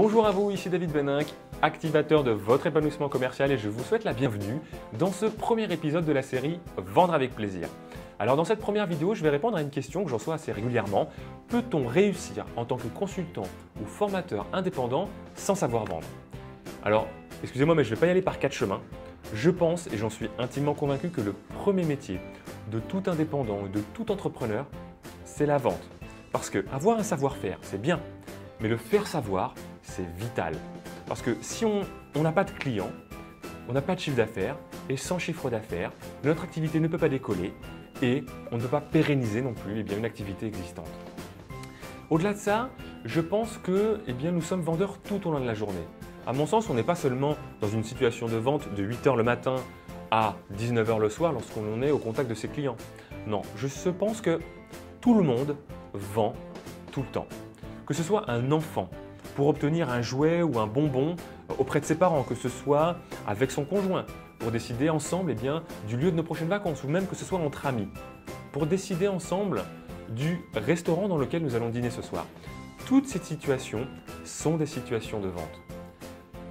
Bonjour à vous, ici David Beninck, activateur de votre épanouissement commercial et je vous souhaite la bienvenue dans ce premier épisode de la série Vendre avec plaisir. Alors dans cette première vidéo, je vais répondre à une question que j'en reçois assez régulièrement. Peut-on réussir en tant que consultant ou formateur indépendant sans savoir vendre? Alors, excusez-moi, mais je ne vais pas y aller par quatre chemins. Je pense et j'en suis intimement convaincu que le premier métier de tout indépendant et de tout entrepreneur, c'est la vente. Parce que avoir un savoir-faire, c'est bien, mais le faire savoir, c'est vital. Parce que si on n'a pas de clients, on n'a pas de chiffre d'affaires, et sans chiffre d'affaires, notre activité ne peut pas décoller et on ne peut pas pérenniser non plus une activité existante. Au-delà de ça, je pense que nous sommes vendeurs tout au long de la journée. À mon sens, on n'est pas seulement dans une situation de vente de 8 h le matin à 19 h le soir lorsqu'on est au contact de ses clients. Non, je pense que tout le monde vend tout le temps. Que ce soit un enfant pour obtenir un jouet ou un bonbon auprès de ses parents, que ce soit avec son conjoint, pour décider ensemble du lieu de nos prochaines vacances, ou même que ce soit entre amis, pour décider ensemble du restaurant dans lequel nous allons dîner ce soir. Toutes ces situations sont des situations de vente.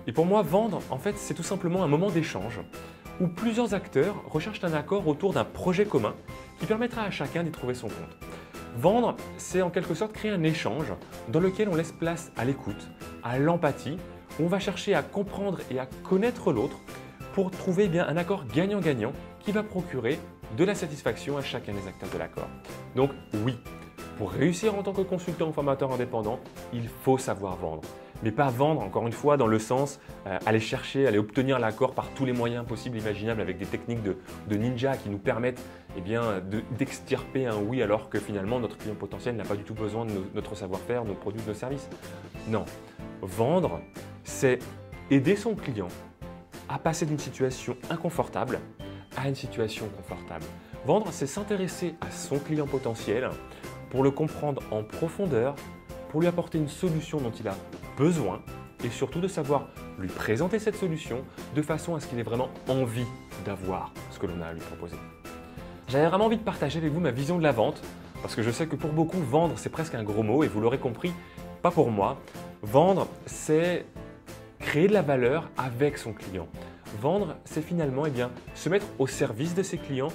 Et pour moi, vendre, en fait, c'est tout simplement un moment d'échange où plusieurs acteurs recherchent un accord autour d'un projet commun qui permettra à chacun d'y trouver son compte. Vendre, c'est en quelque sorte créer un échange dans lequel on laisse place à l'écoute, à l'empathie, où on va chercher à comprendre et à connaître l'autre pour trouver un accord gagnant-gagnant qui va procurer de la satisfaction à chacun des acteurs de l'accord. Donc oui, pour réussir en tant que consultant ou formateur indépendant, il faut savoir vendre. Mais pas vendre, encore une fois, dans le sens aller chercher, aller obtenir l'accord par tous les moyens possibles et imaginables avec des techniques de ninja qui nous permettent d'extirper un oui alors que finalement notre client potentiel n'a pas du tout besoin de notre savoir-faire, nos produits, nos services. Non, vendre, c'est aider son client à passer d'une situation inconfortable à une situation confortable. Vendre, c'est s'intéresser à son client potentiel pour le comprendre en profondeur, pour lui apporter une solution dont il a besoin et surtout de savoir lui présenter cette solution de façon à ce qu'il ait vraiment envie d'avoir ce que l'on a à lui proposer. J'avais vraiment envie de partager avec vous ma vision de la vente parce que je sais que pour beaucoup, vendre, c'est presque un gros mot et vous l'aurez compris, pas pour moi. Vendre, c'est créer de la valeur avec son client. Vendre, c'est finalement se mettre au service de ses clients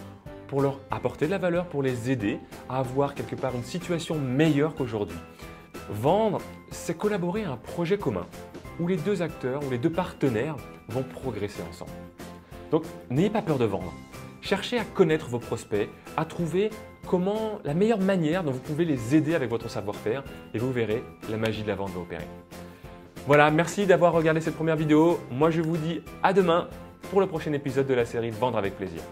pour leur apporter de la valeur, pour les aider à avoir quelque part une situation meilleure qu'aujourd'hui. Vendre, c'est collaborer à un projet commun où les deux acteurs ou les deux partenaires vont progresser ensemble. Donc, n'ayez pas peur de vendre. Cherchez à connaître vos prospects, à trouver la meilleure manière dont vous pouvez les aider avec votre savoir-faire et vous verrez, la magie de la vente va opérer. Voilà, merci d'avoir regardé cette première vidéo. Moi, je vous dis à demain pour le prochain épisode de la série Vendre avec plaisir.